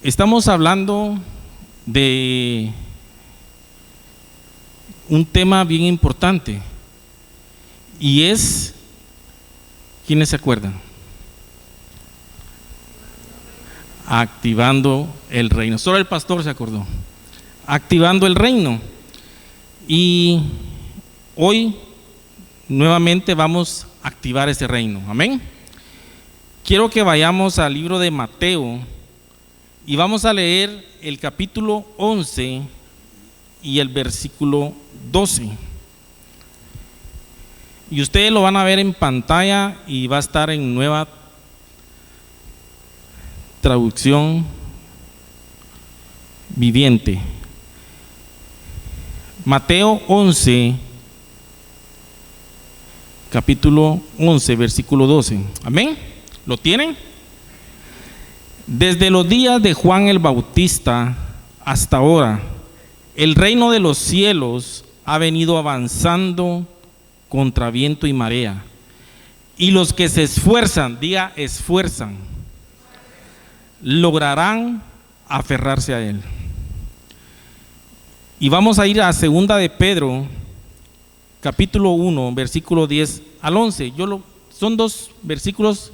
Estamos hablando de un tema bien importante y es, ¿quiénes se acuerdan? Activando el reino. Solo el pastor se acordó. Activando el reino. Y hoy nuevamente vamos a activar ese reino. Amén. Quiero que vayamos al libro de Mateo y vamos a leer el capítulo 11 y el versículo 12. Y ustedes lo van a ver en pantalla y va a estar en Nueva Traducción Viviente. Mateo 11, capítulo 11, versículo 12. Amén. ¿Lo tienen? Desde los días de Juan el Bautista hasta ahora, el reino de los cielos ha venido avanzando contra viento y marea. Y los que se esfuerzan, diga esfuerzan, lograrán aferrarse a él. Y vamos a ir a segunda de Pedro, capítulo 1, versículo 10 al 11. Son dos versículos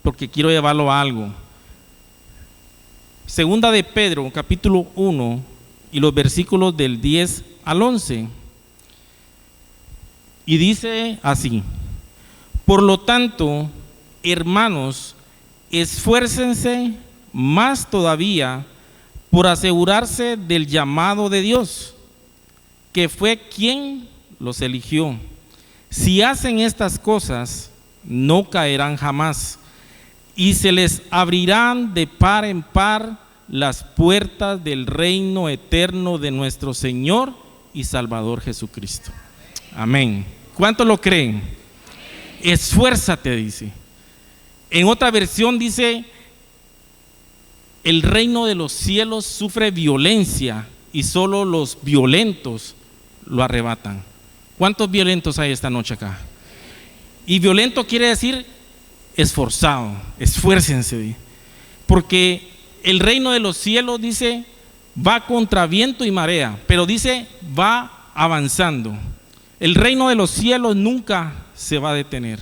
porque quiero llevarlo a algo. Segunda de Pedro, capítulo 1, y los versículos del 10 al 11. Y dice así: por lo tanto, hermanos, esfuércense más todavía por asegurarse del llamado de Dios, que fue quien los eligió. Si hacen estas cosas, no caerán jamás, y se les abrirán de par en par las puertas del reino eterno de nuestro Señor y Salvador Jesucristo. Amén. ¿Cuántos lo creen? Esfuérzate, dice. En otra versión dice: el reino de los cielos sufre violencia y solo los violentos lo arrebatan. ¿Cuántos violentos hay esta noche acá? Y violento quiere decir esforzado. Esfuércense, porque el reino de los cielos, dice, va contra viento y marea, pero dice va avanzando. El reino de los cielos nunca se va a detener.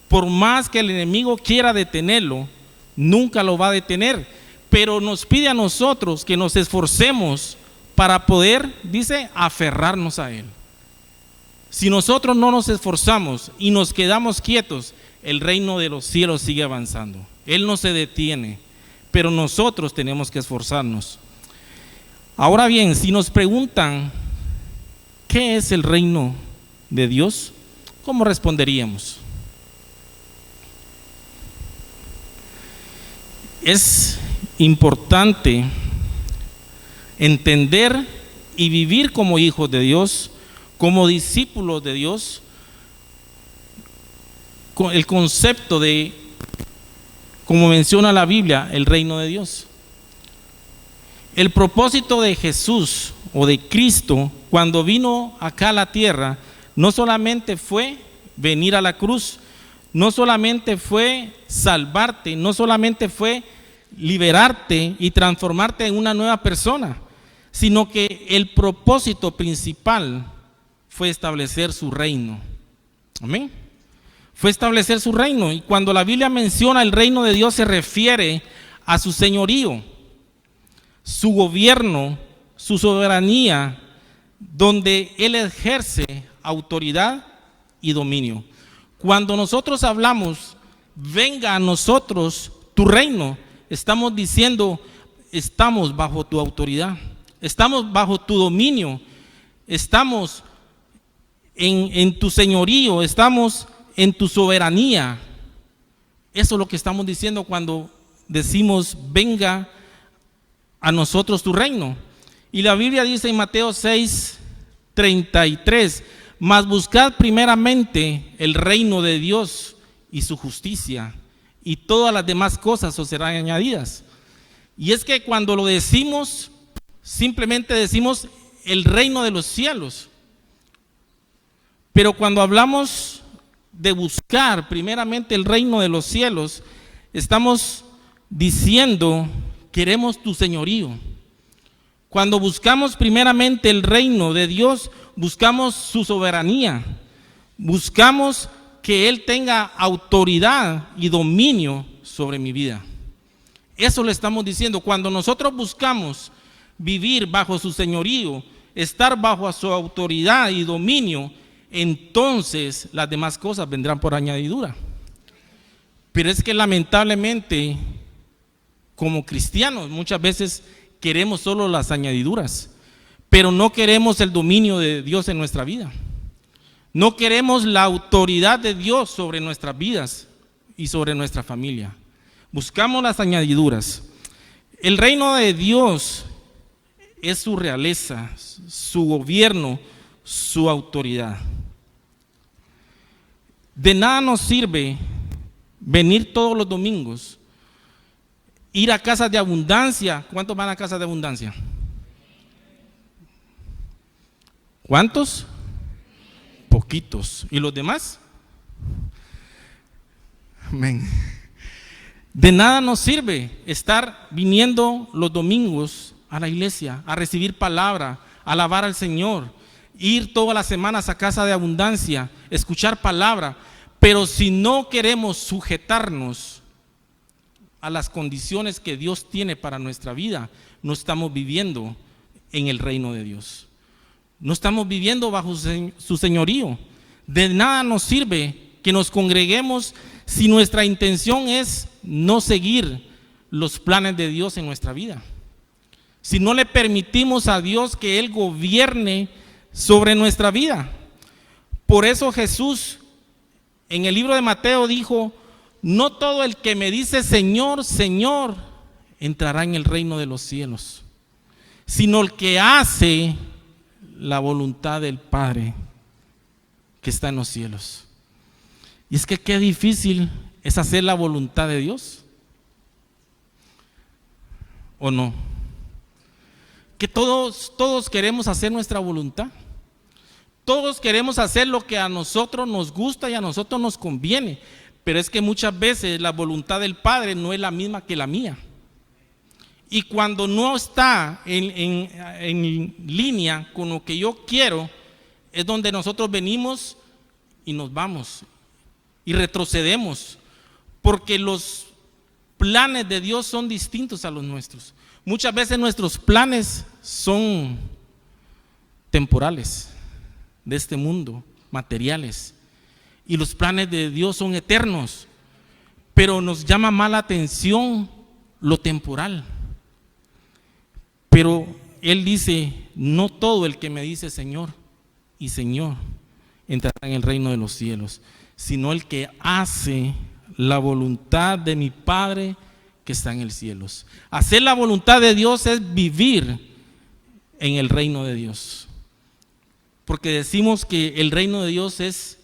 Por más que el enemigo quiera detenerlo, nunca lo va a detener. Pero nos pide a nosotros que nos esforcemos para poder, dice, aferrarnos a él. Si nosotros no nos esforzamos y nos quedamos quietos, el reino de los cielos sigue avanzando. Él no se detiene, pero nosotros tenemos que esforzarnos. Ahora bien, si nos preguntan ¿qué es el reino de Dios?, ¿cómo responderíamos? Es importante entender y vivir como hijos de Dios, como discípulos de Dios, con el concepto de, como menciona la Biblia, el reino de Dios. El propósito de Jesús o de Cristo cuando vino acá a la tierra no solamente fue venir a la cruz, no solamente fue salvarte, no solamente fue liberarte y transformarte en una nueva persona, sino que el propósito principal fue establecer su reino. Amén. Fue establecer su reino. Y cuando la Biblia menciona el reino de Dios, se refiere a su señorío, su gobierno, su soberanía, donde Él ejerce autoridad y dominio. Cuando nosotros hablamos, venga a nosotros tu reino, estamos diciendo, estamos bajo tu autoridad, estamos bajo tu dominio, estamos en tu señorío, estamos en tu soberanía. Eso es lo que estamos diciendo cuando decimos venga a nosotros tu reino. Y la Biblia dice en Mateo 6:33, mas buscad primeramente el reino de Dios y su justicia, y todas las demás cosas os serán añadidas. Y es que cuando lo decimos, simplemente decimos el reino de los cielos, pero cuando hablamos de buscar primeramente el reino de los cielos, estamos diciendo queremos tu señorío. Cuando buscamos primeramente el reino de Dios, buscamos su soberanía, buscamos que Él tenga autoridad y dominio sobre mi vida. Eso le estamos diciendo. Cuando nosotros buscamos vivir bajo su señorío, estar bajo su autoridad y dominio, entonces las demás cosas vendrán por añadidura. Pero es que lamentablemente, como cristianos, muchas veces queremos solo las añadiduras, pero no queremos el dominio de Dios en nuestra vida. No queremos la autoridad de Dios sobre nuestras vidas y sobre nuestra familia. Buscamos las añadiduras. El reino de Dios es su realeza, su gobierno, su autoridad. De nada nos sirve venir todos los domingos, ir a casas de abundancia. ¿Cuántos van a casas de abundancia? ¿Cuántos? Poquitos. ¿Y los demás? Amén. De nada nos sirve estar viniendo los domingos a la iglesia, a recibir palabra, a alabar al Señor, ir todas las semanas a casa de abundancia, escuchar palabra, pero si no queremos sujetarnos a las condiciones que Dios tiene para nuestra vida, no estamos viviendo en el reino de Dios. No estamos viviendo bajo su señorío. De nada nos sirve que nos congreguemos si nuestra intención es no seguir los planes de Dios en nuestra vida. Si no le permitimos a Dios que Él gobierne sobre nuestra vida. Por eso Jesús en el libro de Mateo dijo: no todo el que me dice Señor, Señor, entrará en el reino de los cielos, sino el que hace la voluntad del Padre que está en los cielos. Y es que qué difícil es hacer la voluntad de Dios, ¿o no? Que todos queremos hacer nuestra voluntad. Todos queremos hacer lo que a nosotros nos gusta y a nosotros nos conviene, pero es que muchas veces la voluntad del Padre no es la misma que la mía. Y cuando no está en línea con lo que yo quiero, es donde nosotros venimos y nos vamos y retrocedemos, porque los planes de Dios son distintos a los nuestros. Muchas veces nuestros planes son temporales, de este mundo, materiales, y los planes de Dios son eternos, pero nos llama más la atención lo temporal. Pero Él dice: no todo el que me dice Señor y Señor entrará en el reino de los cielos, sino el que hace la voluntad de mi Padre que está en el cielo. Hacer la voluntad de Dios es vivir en el reino de Dios. Porque decimos que el reino de Dios es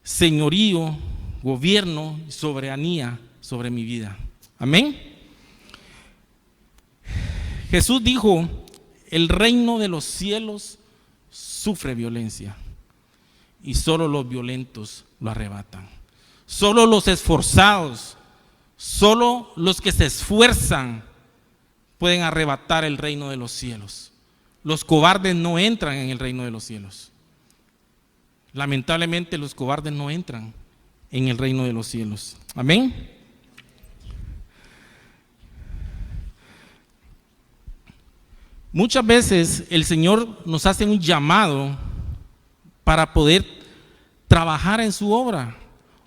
señorío, gobierno y soberanía sobre mi vida. Amén. Jesús dijo: el reino de los cielos sufre violencia y solo los violentos lo arrebatan. Solo los esforzados, solo los que se esfuerzan pueden arrebatar el reino de los cielos. Los cobardes no entran en el reino de los cielos. Lamentablemente los cobardes no entran en el reino de los cielos. Amén. Muchas veces el Señor nos hace un llamado para poder trabajar en su obra,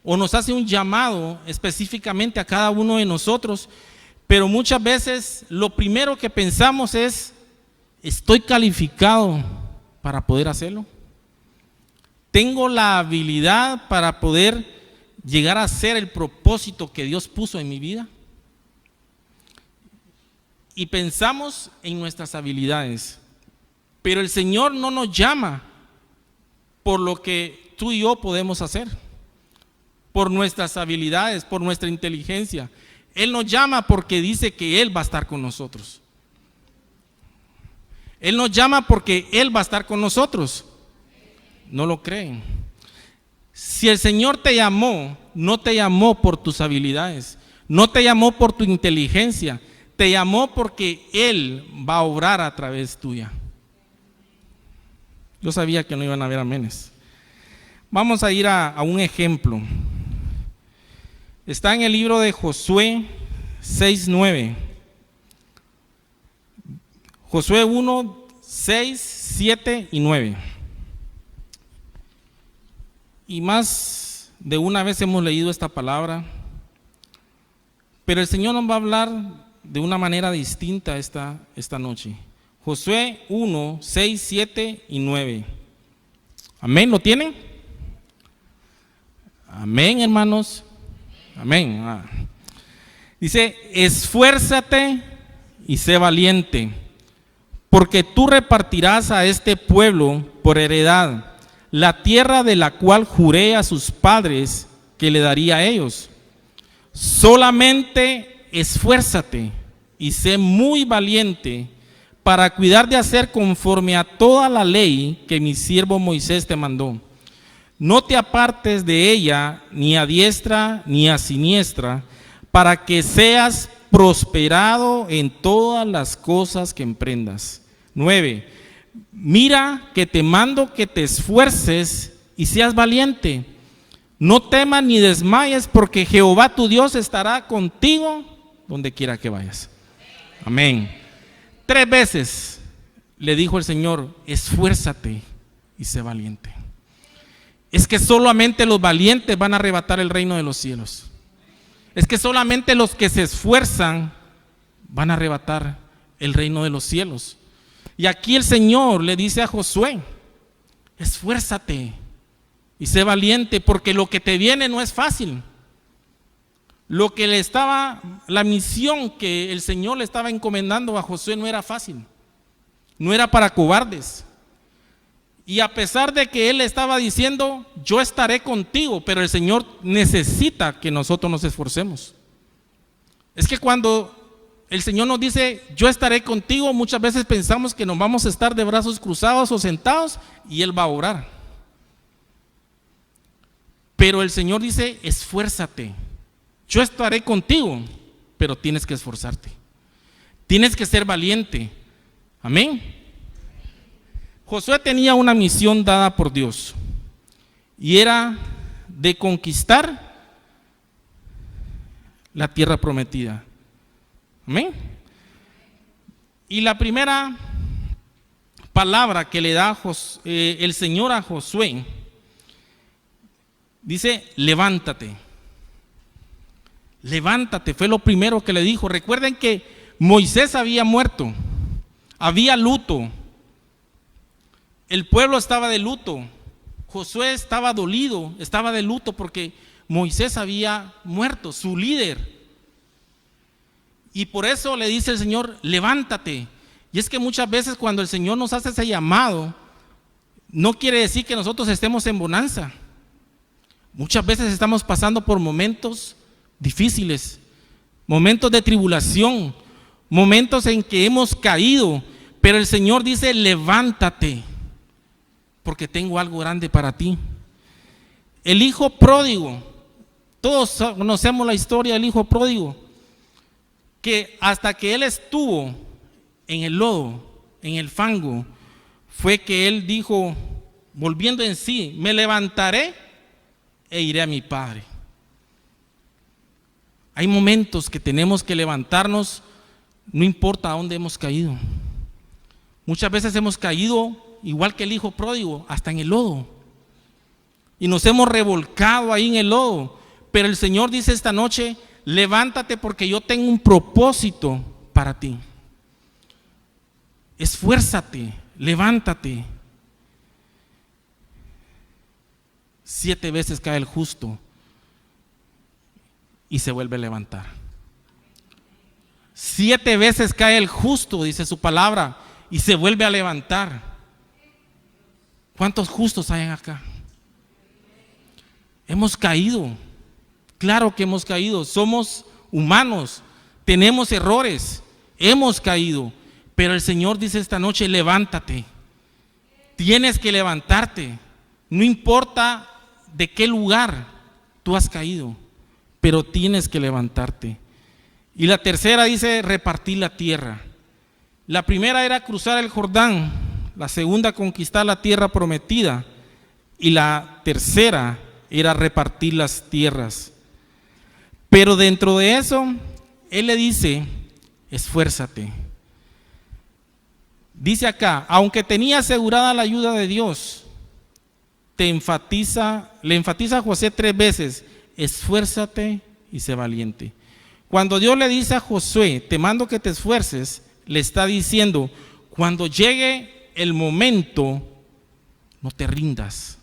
o nos hace un llamado específicamente a cada uno de nosotros, pero muchas veces lo primero que pensamos es: ¿estoy calificado para poder hacerlo? ¿Tengo la habilidad para poder llegar a ser el propósito que Dios puso en mi vida? Y pensamos en nuestras habilidades, pero el Señor no nos llama por lo que tú y yo podemos hacer, por nuestras habilidades, por nuestra inteligencia. Él nos llama porque dice que Él va a estar con nosotros. Él nos llama porque Él va a estar con nosotros. ¿No lo creen? Si el Señor te llamó, no te llamó por tus habilidades, no te llamó por tu inteligencia, Te llamó porque Él va a obrar a través tuya. Yo sabía que no iban a haber amenes. Vamos a ir a un ejemplo. Está en el libro de Josué 6:9. Josué 1, 6, 7 y 9. Y más de una vez hemos leído esta palabra, pero el Señor nos va a hablar de una manera distinta esta noche. Josué 1, 6, 7 y 9. Amén, ¿lo tienen? Amén, hermanos. Amén. Dice, esfuérzate y sé valiente, porque tú repartirás a este pueblo por heredad la tierra de la cual juré a sus padres que le daría a ellos. Solamente esfuérzate y sé muy valiente para cuidar de hacer conforme a toda la ley que mi siervo Moisés te mandó. No te apartes de ella ni a diestra ni a siniestra, para que seas prosperado en todas las cosas que emprendas. 9. Mira que te mando que te esfuerces y seas valiente. No temas ni desmayes, porque Jehová tu Dios estará contigo donde quiera que vayas. Amén. 3 veces le dijo el Señor, esfuérzate y sé valiente. Es que solamente los valientes van a arrebatar el reino de los cielos. Es que solamente los que se esfuerzan van a arrebatar el reino de los cielos. Y aquí el Señor le dice a Josué, esfuérzate y sé valiente, porque lo que te viene no es fácil. La misión que el Señor le estaba encomendando a Josué no era fácil, no era para cobardes. Y a pesar de que Él le estaba diciendo, yo estaré contigo, pero el Señor necesita que nosotros nos esforcemos. Es que cuando el Señor nos dice, yo estaré contigo, muchas veces pensamos que nos vamos a estar de brazos cruzados o sentados y Él va a orar. Pero el Señor dice, esfuérzate. Yo estaré contigo, pero tienes que esforzarte. Tienes que ser valiente. Amén. Josué tenía una misión dada por Dios y era de conquistar la tierra prometida. Amén. Y la primera palabra que le da el Señor a Josué dice, levántate. Levántate, fue lo primero que le dijo. Recuerden que Moisés había muerto, había luto. El pueblo estaba de luto. Josué estaba dolido, estaba de luto porque Moisés había muerto, su líder. Y por eso le dice el Señor, levántate. Y es que muchas veces cuando el Señor nos hace ese llamado, no quiere decir que nosotros estemos en bonanza. Muchas veces estamos pasando por momentos difíciles, momentos de tribulación, momentos en que hemos caído, pero el Señor dice, levántate, porque tengo algo grande para ti. El hijo pródigo, todos conocemos la historia del hijo pródigo, que hasta que él estuvo en el lodo, en el fango, fue que él dijo, volviendo en sí, me levantaré e iré a mi padre. Hay momentos que tenemos que levantarnos, no importa a dónde hemos caído. Muchas veces hemos caído igual que el hijo pródigo, hasta en el lodo, y nos hemos revolcado ahí en el lodo, pero el Señor dice esta noche, levántate porque yo tengo un propósito para ti. Esfuérzate, levántate. 7 veces cae el justo y se vuelve a levantar. 7 veces cae el justo, dice su palabra, y se vuelve a levantar. ¿Cuántos justos hay acá? Hemos caído, claro que hemos caído, somos humanos, tenemos errores, hemos caído, pero el Señor dice esta noche, levántate, tienes que levantarte, no importa de qué lugar tú has caído, pero tienes que levantarte. Y la tercera dice repartir la tierra. La primera era cruzar el Jordán, la segunda conquistar la tierra prometida y la tercera era repartir las tierras. Pero dentro de eso, él le dice, esfuérzate. Dice acá, aunque tenía asegurada la ayuda de Dios, le enfatiza a Josué 3 veces, esfuérzate y sé valiente. Cuando Dios le dice a Josué, te mando que te esfuerces, le está diciendo, cuando llegue el momento, no te rindas.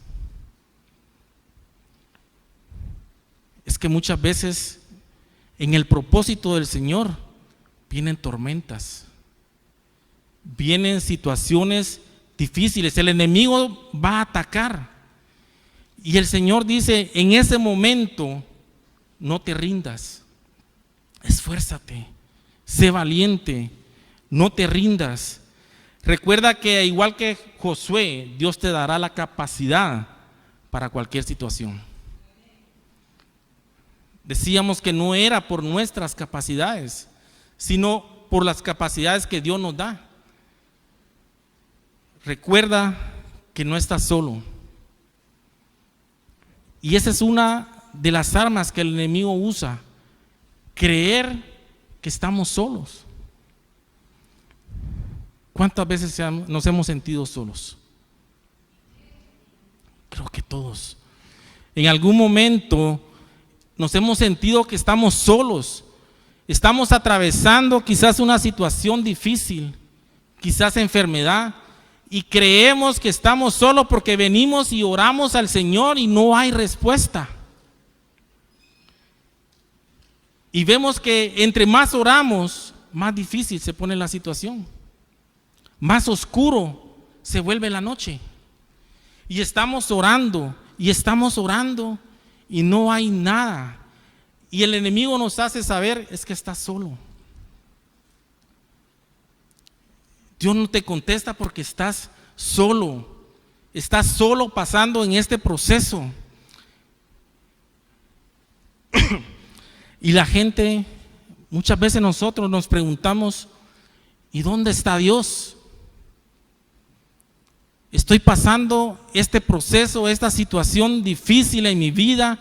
Es que muchas veces en el propósito del Señor vienen tormentas, vienen situaciones difíciles, el enemigo va a atacar y el Señor dice, en ese momento no te rindas, esfuérzate, sé valiente, no te rindas. Recuerda que igual que Josué, Dios te dará la capacidad para cualquier situación. Decíamos que no era por nuestras capacidades, sino por las capacidades que Dios nos da. Recuerda que no estás solo. Y esa es una de las armas que el enemigo usa, creer que estamos solos. ¿Cuántas veces nos hemos sentido solos? Creo que todos. En algún momento nos hemos sentido que estamos solos, estamos atravesando quizás una situación difícil, quizás enfermedad, y creemos que estamos solos porque venimos y oramos al Señor y no hay respuesta. Y vemos que entre más oramos, más difícil se pone la situación, más oscuro se vuelve la noche. Y estamos orando y no hay nada. Y el enemigo nos hace saber, es que estás solo. Dios no te contesta porque estás solo pasando en este proceso. Y la gente, muchas veces nosotros nos preguntamos, ¿y dónde está Dios? Estoy pasando este proceso, esta situación difícil en mi vida.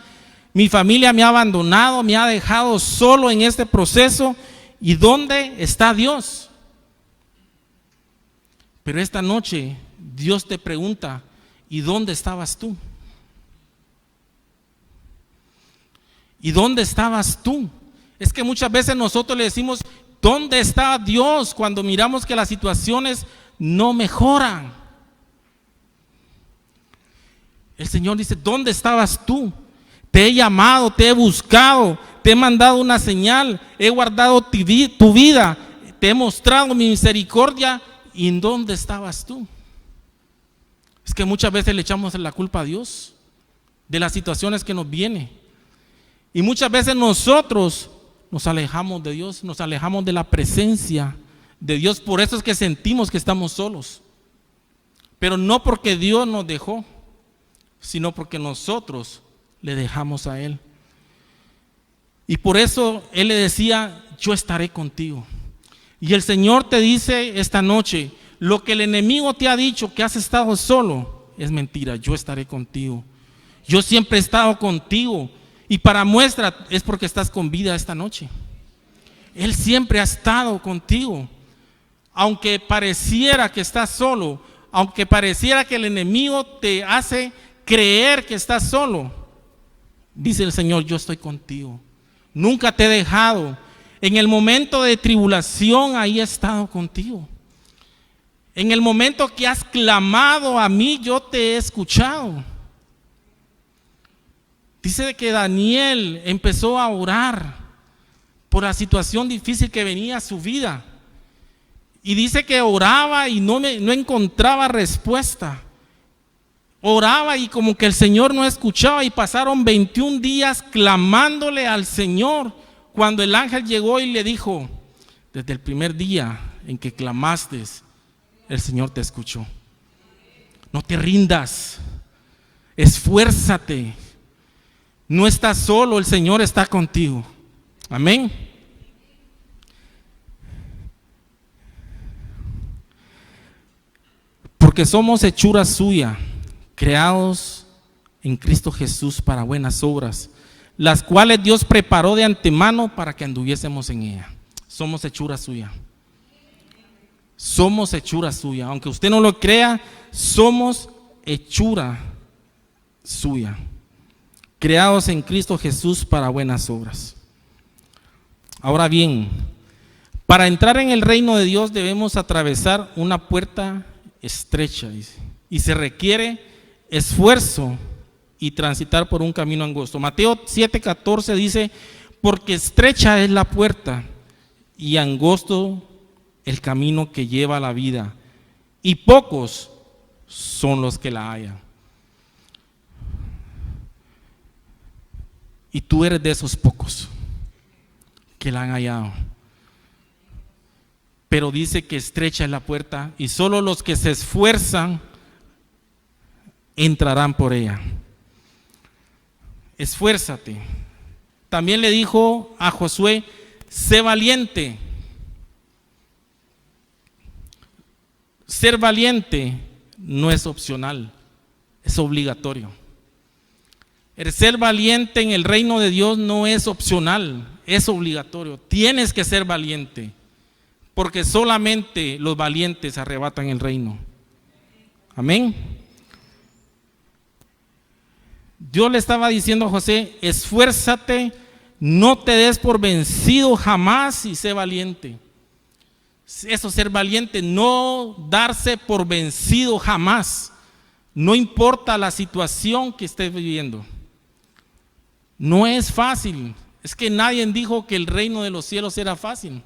Mi familia me ha abandonado, me ha dejado solo en este proceso. ¿Y dónde está Dios? Pero esta noche Dios te pregunta, ¿y dónde estabas tú? ¿Y dónde estabas tú? Es que muchas veces nosotros le decimos, ¿dónde está Dios? Cuando miramos que las situaciones no mejoran. El Señor dice, ¿dónde estabas tú? Te he llamado, te he buscado, te he mandado una señal, he guardado tu vida, te he mostrado mi misericordia. ¿Y en dónde estabas tú? Es que muchas veces le echamos la culpa a Dios de las situaciones que nos vienen. Y muchas veces nosotros nos alejamos de Dios, nos alejamos de la presencia de Dios. Por eso es que sentimos que estamos solos. Pero no porque Dios nos dejó, sino porque nosotros le dejamos a Él. Y por eso Él le decía, yo estaré contigo. Y el Señor te dice esta noche, lo que el enemigo te ha dicho que has estado solo, es mentira, yo estaré contigo. Yo siempre he estado contigo. Y para muestra es porque estás con vida esta noche. Él siempre ha estado contigo. Aunque pareciera que estás solo, aunque pareciera que el enemigo te hace creer que estás solo, dice el Señor, yo estoy contigo. Nunca te he dejado. En el momento de tribulación, ahí he estado contigo. En el momento que has clamado a mí, yo te he escuchado. Dice que Daniel empezó a orar por la situación difícil que venía a su vida. Y dice que oraba y no encontraba respuesta. Oraba y como que el Señor no escuchaba, y pasaron 21 días clamándole al Señor, cuando el ángel llegó y le dijo, desde el primer día en que clamaste, el Señor te escuchó. No te rindas, esfuérzate. No estás solo, el Señor está contigo. Amén. Porque somos hechura suya, creados en Cristo Jesús para buenas obras, las cuales Dios preparó de antemano para que anduviésemos en ella. Somos hechura suya. Somos hechura suya. Aunque usted no lo crea, somos hechura suya, creados en Cristo Jesús para buenas obras. Ahora bien, para entrar en el reino de Dios debemos atravesar una puerta estrecha, dice, y se requiere esfuerzo y transitar por un camino angosto. Mateo 7:14 dice: porque estrecha es la puerta y angosto el camino que lleva a la vida, y pocos son los que la hallan. Y tú eres de esos pocos que la han hallado. Pero dice que estrecha es la puerta y solo los que se esfuerzan entrarán por ella. Esfuérzate. También le dijo a Josué: sé valiente. Ser valiente no es opcional, es obligatorio. El ser valiente en el reino de Dios no es opcional, es obligatorio. Tienes que ser valiente, porque solamente los valientes arrebatan el reino. Amén. Dios le estaba diciendo a José: esfuérzate, no te des por vencido jamás y sé valiente. Eso, ser valiente, no darse por vencido jamás. No importa la situación que estés viviendo. No es fácil. Es que nadie dijo que el reino de los cielos era fácil.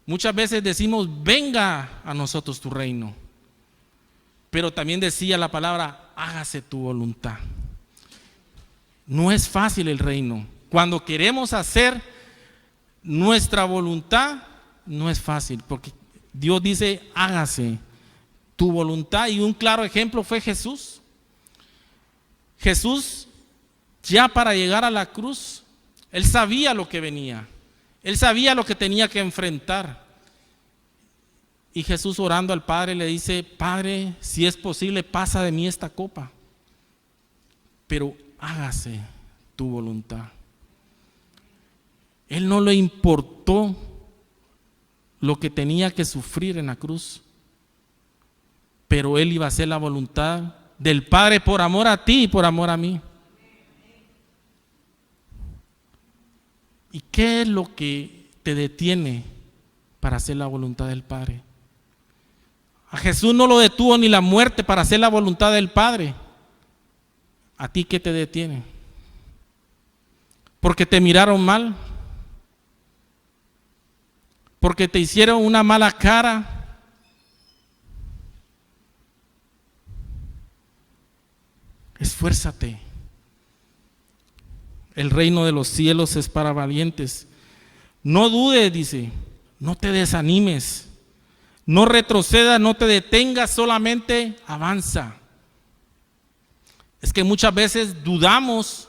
Muchas veces decimos: venga a nosotros tu reino. Pero también decía la palabra: hágase tu voluntad. No es fácil el reino. Cuando queremos hacer nuestra voluntad, no es fácil, porque Dios dice: hágase tu voluntad. Y un claro ejemplo fue Jesús. Jesús, ya para llegar a la cruz, Él sabía lo que venía. Él sabía lo que tenía que enfrentar. Y Jesús, orando al Padre, le dice: Padre, si es posible, pasa de mí esta copa, pero hágase tu voluntad. Él no le importó lo que tenía que sufrir en la cruz, pero Él iba a hacer la voluntad del Padre por amor a ti y por amor a mí. ¿Y qué es lo que te detiene para hacer la voluntad del Padre? A Jesús no lo detuvo ni la muerte para hacer la voluntad del Padre. ¿A ti qué te detiene? ¿Porque te miraron mal? ¿Porque te hicieron una mala cara? Esfuérzate. El reino de los cielos es para valientes. No dudes, dice, no te desanimes, no retrocedas, no te detengas, solamente avanza. Es que muchas veces dudamos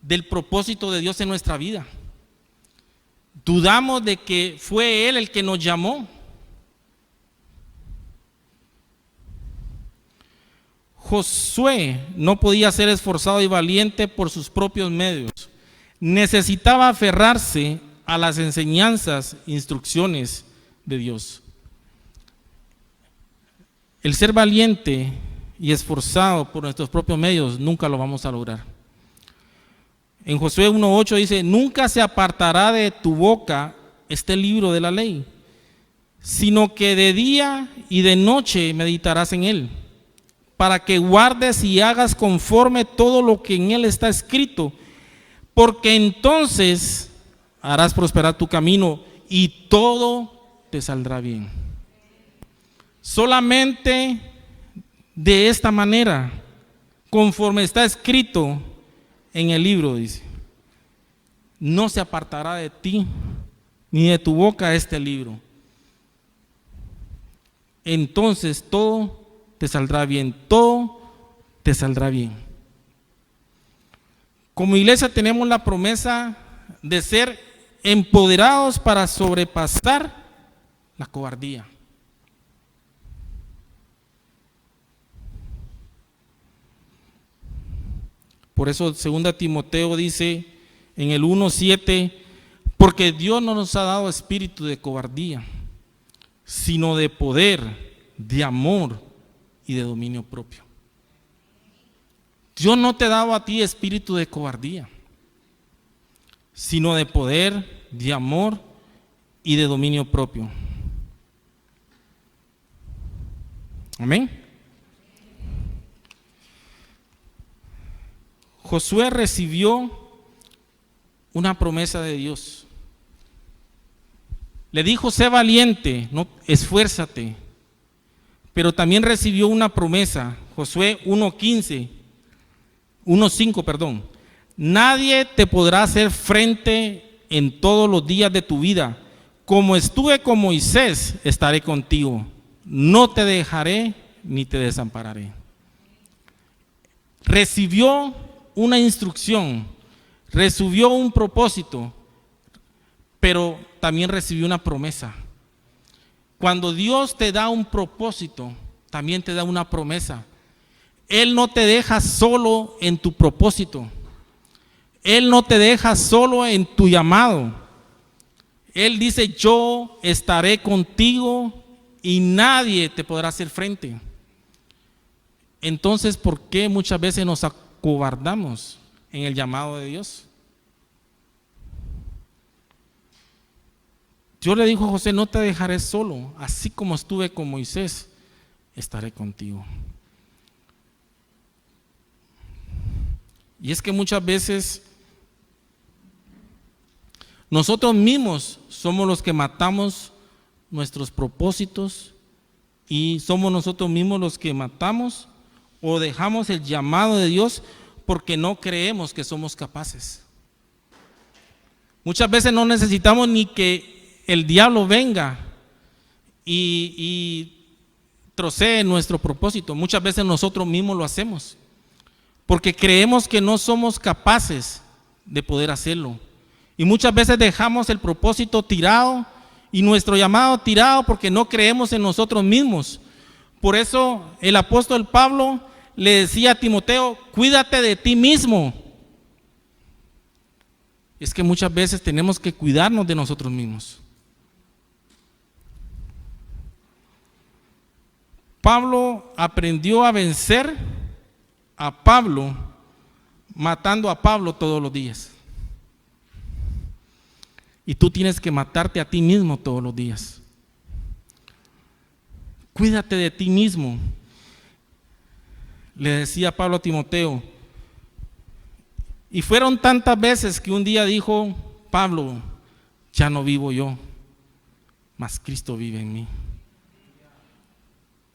del propósito de Dios en nuestra vida. Dudamos de que fue Él el que nos llamó. Josué no podía ser esforzado y valiente por sus propios medios. Necesitaba aferrarse a las enseñanzas, instrucciones de Dios. El ser valiente y esforzado por nuestros propios medios nunca lo vamos a lograr. En Josué 1:8 dice: nunca se apartará de tu boca este libro de la ley, sino que de día y de noche meditarás en él, para que guardes y hagas conforme todo lo que en él está escrito, porque entonces harás prosperar tu camino y todo te saldrá bien. Solamente de esta manera, conforme está escrito en el libro, dice, no se apartará de ti ni de tu boca este libro. Entonces todo te saldrá bien, todo te saldrá bien. Como iglesia tenemos la promesa de ser empoderados para sobrepasar la cobardía. Por eso 2 Timoteo dice en el 1:7, porque Dios no nos ha dado espíritu de cobardía, sino de poder, de amor y de dominio propio. Dios no te ha dado a ti espíritu de cobardía, sino de poder, de amor y de dominio propio. Amén. Josué recibió una promesa de Dios. Le dijo: sé valiente, no, esfuérzate. Pero también recibió una promesa, Josué 1:5, nadie te podrá hacer frente en todos los días de tu vida. Como estuve con Moisés, estaré contigo. No te dejaré ni te desampararé. Recibió una instrucción, recibió un propósito, pero también recibió una promesa. Cuando Dios te da un propósito, también te da una promesa. Él no te deja solo en tu propósito. Él no te deja solo en tu llamado. Él dice: yo estaré contigo y nadie te podrá hacer frente. Entonces, ¿por qué muchas veces nos acobardamos en el llamado de Dios? Dios le dijo a José: no te dejaré solo, así como estuve con Moisés, estaré contigo. Y es que muchas veces nosotros mismos somos los que matamos nuestros propósitos, y somos nosotros mismos los que matamos o dejamos el llamado de Dios porque no creemos que somos capaces. Muchas veces no necesitamos ni que el diablo venga y trocee nuestro propósito. Muchas veces nosotros mismos lo hacemos porque creemos que no somos capaces de poder hacerlo. Y muchas veces dejamos el propósito tirado y nuestro llamado tirado porque no creemos en nosotros mismos. Por eso el apóstol Pablo le decía a Timoteo: cuídate de ti mismo. Es que muchas veces tenemos que cuidarnos de nosotros mismos. Pablo aprendió a vencer a Pablo matando a Pablo todos los días. Y tú tienes que matarte a ti mismo todos los días. Cuídate de ti mismo. Le decía Pablo a Timoteo. Y fueron tantas veces que un día dijo Pablo: ya no vivo yo, mas Cristo vive en mí.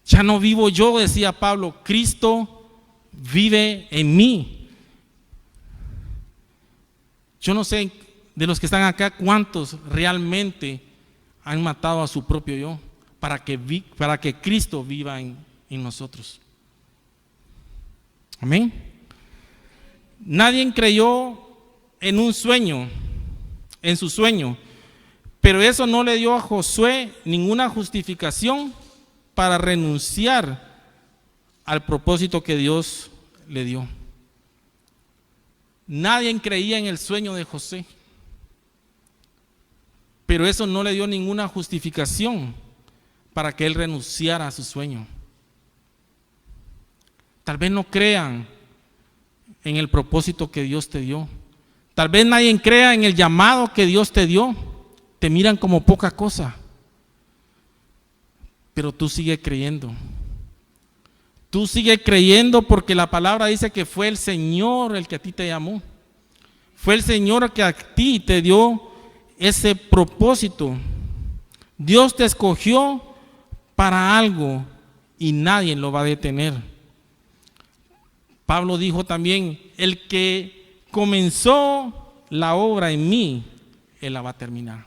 Ya no vivo yo, decía Pablo, Cristo vive en mí. Yo no sé de los que están acá cuántos realmente han matado a su propio yo para que Cristo viva en nosotros. Amén. Nadie creyó en un sueño, en su sueño, pero eso no le dio a Josué ninguna justificación para renunciar al propósito que Dios le dio. Nadie creía en el sueño de José, pero eso no le dio ninguna justificación para que él renunciara a su sueño. Tal vez no crean en el propósito que Dios te dio. Tal vez nadie crea en el llamado que Dios te dio. Te miran como poca cosa. Pero tú sigues creyendo. Tú sigues creyendo porque la palabra dice que fue el Señor el que a ti te llamó. Fue el Señor el que a ti te dio ese propósito. Dios te escogió para algo y nadie lo va a detener. Pablo dijo también: el que comenzó la obra en mí, él la va a terminar.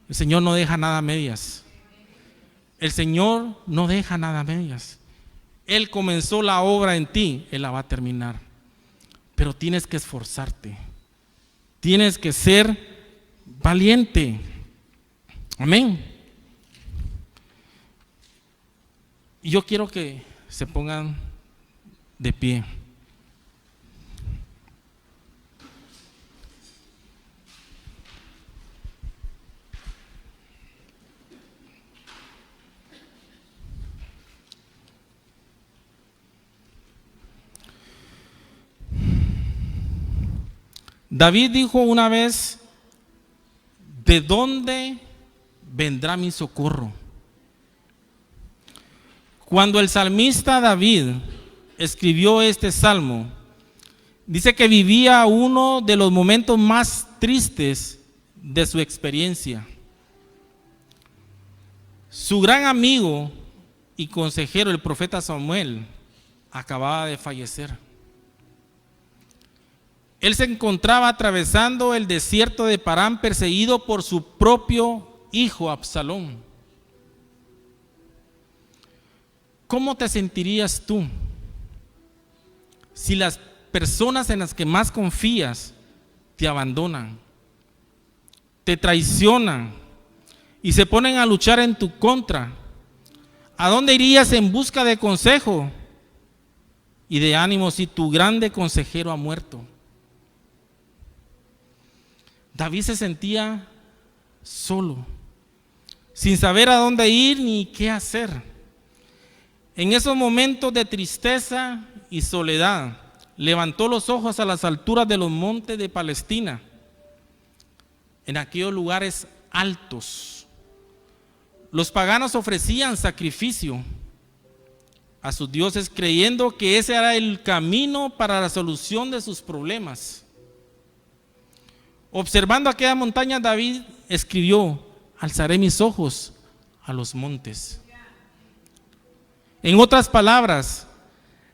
El Señor no deja nada a medias. El Señor no deja nada a medias. Él comenzó la obra en ti, Él la va a terminar. Pero tienes que esforzarte. Tienes que ser valiente. Amén. Y yo quiero que se pongan de pie. David dijo una vez: ¿de dónde vendrá mi socorro? Cuando el salmista David escribió este salmo, dice que vivía uno de los momentos más tristes de su experiencia. Su gran amigo y consejero, el profeta Samuel, acababa de fallecer. Él se encontraba atravesando el desierto de Parán, perseguido por su propio hijo Absalón. ¿Cómo te sentirías tú si las personas en las que más confías te abandonan, te traicionan y se ponen a luchar en tu contra? ¿A dónde irías en busca de consejo y de ánimo si tu grande consejero ha muerto? David se sentía solo, sin saber a dónde ir ni qué hacer. En esos momentos de tristeza y soledad, levantó los ojos a las alturas de los montes de Palestina, en aquellos lugares altos. Los paganos ofrecían sacrificio a sus dioses, creyendo que ese era el camino para la solución de sus problemas. Observando aquella montaña, David escribió: alzaré mis ojos a los montes. En otras palabras,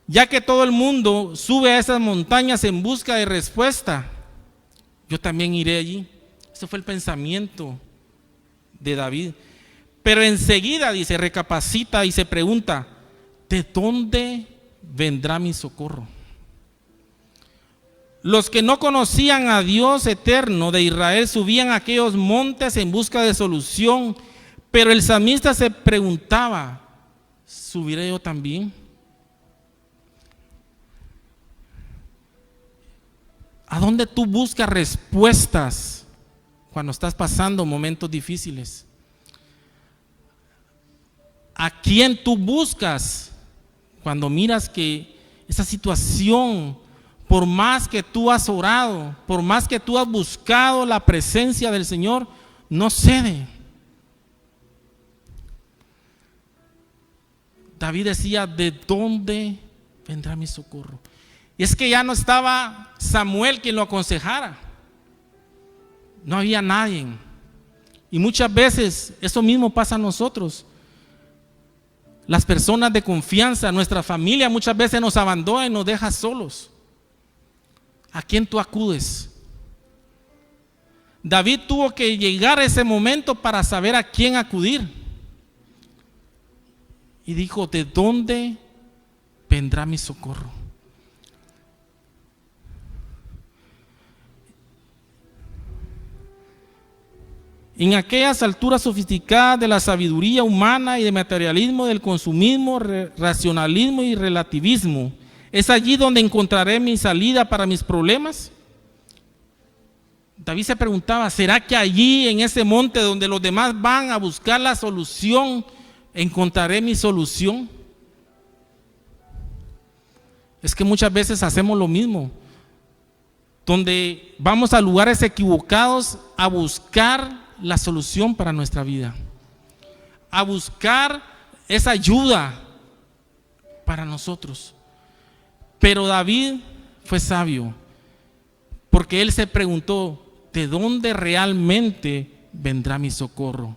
ya que todo el mundo sube a esas montañas en busca de respuesta, yo también iré allí. Ese fue el pensamiento de David. Pero enseguida, dice, recapacita y se pregunta: ¿de dónde vendrá mi socorro? Los que no conocían a Dios eterno de Israel subían a aquellos montes en busca de solución, pero el salmista se preguntaba: ¿subiré yo también? ¿A dónde tú buscas respuestas cuando estás pasando momentos difíciles? ¿A quién tú buscas cuando miras que esa situación, por más que tú has orado, por más que tú has buscado la presencia del Señor, no cede? David decía: ¿de dónde vendrá mi socorro? Y es que ya no estaba Samuel quien lo aconsejara. No había nadie. Y muchas veces eso mismo pasa a nosotros. Las personas de confianza, nuestra familia, muchas veces nos abandona y nos deja solos. ¿A quién tú acudes? David tuvo que llegar a ese momento para saber a quién acudir. Y dijo: ¿de dónde vendrá mi socorro? En aquellas alturas sofisticadas de la sabiduría humana y del materialismo, del consumismo, racionalismo y relativismo, ¿es allí donde encontraré mi salida para mis problemas? David se preguntaba: ¿será que allí en ese monte donde los demás van a buscar la solución, encontraré mi solución? Es que muchas veces hacemos lo mismo, donde vamos a lugares equivocados a buscar la solución para nuestra vida, a buscar esa ayuda para nosotros. Pero David fue sabio, porque él se preguntó: ¿de dónde realmente vendrá mi socorro?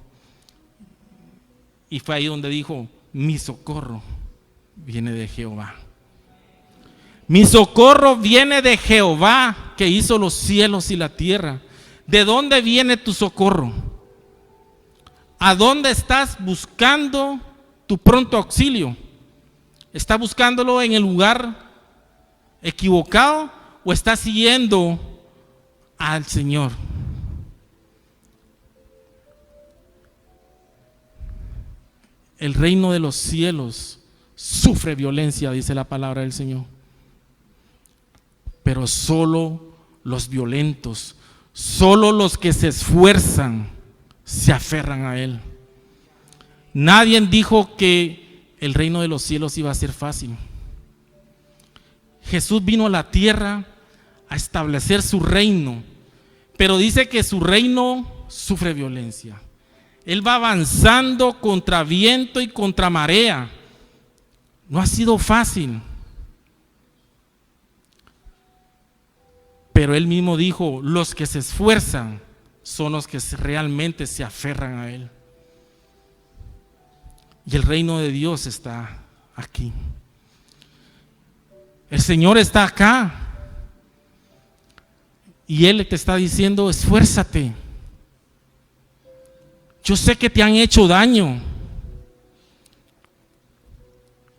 Y fue ahí donde dijo: mi socorro viene de Jehová. Mi socorro viene de Jehová, que hizo los cielos y la tierra. ¿De dónde viene tu socorro? ¿A dónde estás buscando tu pronto auxilio? ¿Estás buscándolo en el lugar equivocado o estás siguiendo al Señor? El reino de los cielos sufre violencia, dice la palabra del Señor. Pero solo los violentos, solo los que se esfuerzan, se aferran a Él. Nadie dijo que el reino de los cielos iba a ser fácil. Jesús vino a la tierra a establecer su reino, pero dice que su reino sufre violencia. Él va avanzando contra viento y contra marea. No ha sido fácil. Pero él mismo dijo, los que se esfuerzan son los que realmente se aferran a él. Y el reino de Dios está aquí. El Señor está acá. Y Él te está diciendo, esfuérzate. Yo sé que te han hecho daño.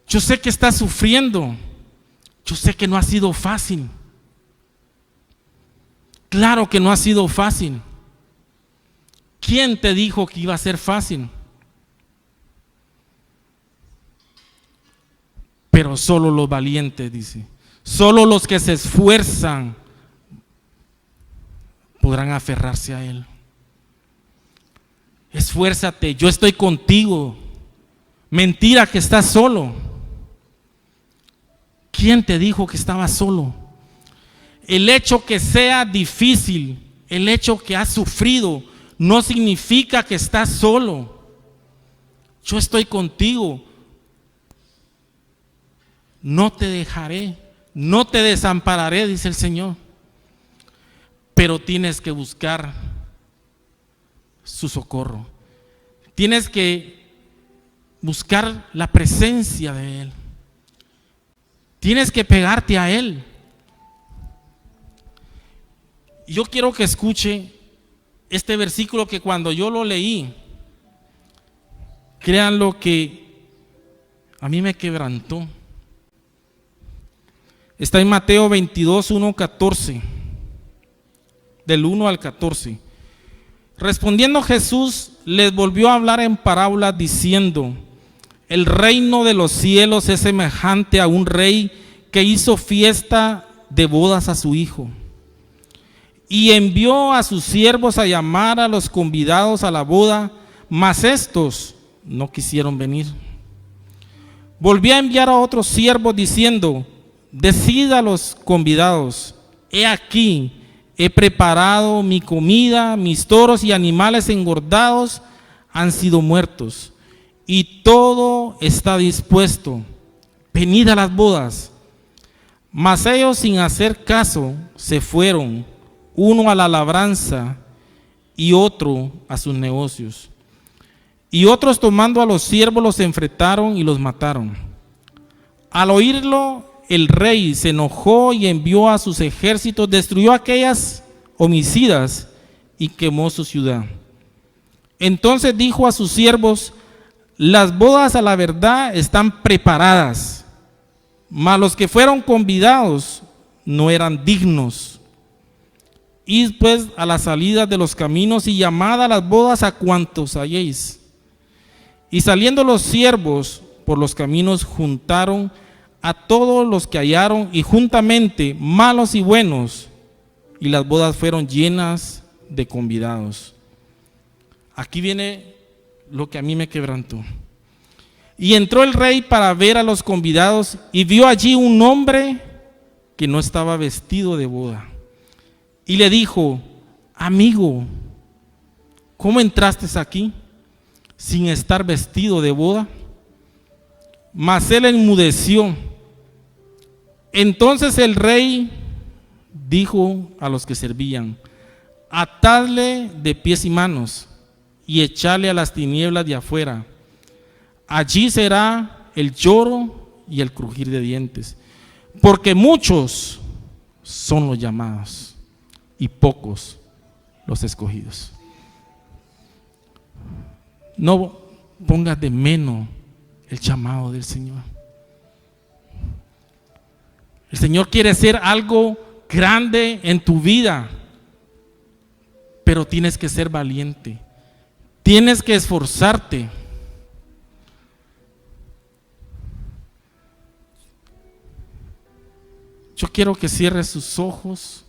Yo sé que estás sufriendo. Yo sé que no ha sido fácil. Claro que no ha sido fácil. ¿Quién te dijo que iba a ser fácil? Pero solo los valientes, dice. Solo los que se esfuerzan podrán aferrarse a Él. Esfuérzate, yo estoy contigo. Mentira que estás solo. ¿Quién te dijo que estabas solo? El hecho que sea difícil, el hecho que has sufrido, no significa que estás solo. Yo estoy contigo. No te dejaré, no te desampararé, dice el Señor. Pero tienes que buscar su socorro. Tienes que buscar la presencia de Él. Tienes que pegarte a Él. Yo quiero que escuche este versículo que cuando yo lo leí, créanlo que a mí me quebrantó. Está en Mateo 22, 1, 14. Del 1 al 14. Respondiendo Jesús, les volvió a hablar en parábolas diciendo: el reino de los cielos es semejante a un rey que hizo fiesta de bodas a su hijo. Y envió a sus siervos a llamar a los convidados a la boda, mas estos no quisieron venir. Volvió a enviar a otros siervos diciendo: decid a los convidados, he aquí, he preparado mi comida, mis toros y animales engordados han sido muertos, y todo está dispuesto, venid a las bodas. Mas ellos, sin hacer caso, se fueron, uno a la labranza y otro a sus negocios. Y otros, tomando a los siervos, los enfrentaron y los mataron. Al oírlo, el rey se enojó y envió a sus ejércitos, destruyó a aquellas homicidas y quemó su ciudad. Entonces dijo a sus siervos: las bodas a la verdad están preparadas, mas los que fueron convidados no eran dignos. Id pues a la salida de los caminos y llamad a las bodas a cuantos halléis. Y saliendo los siervos por los caminos, juntaron a todos los que hallaron, y juntamente malos y buenos, y las bodas fueron llenas de convidados. Aquí viene lo que a mí me quebrantó. Y entró el rey para ver a los convidados, y vio allí un hombre que no estaba vestido de boda. Y le dijo: amigo, ¿cómo entraste aquí sin estar vestido de boda? Mas él enmudeció. Entonces el rey dijo a los que servían: atadle de pies y manos y echadle a las tinieblas de afuera. Allí será el lloro y el crujir de dientes, porque muchos son los llamados y pocos los escogidos. No pongas de menos el llamado del Señor. El Señor quiere hacer algo grande en tu vida, pero tienes que ser valiente, tienes que esforzarte. Yo quiero que cierres sus ojos.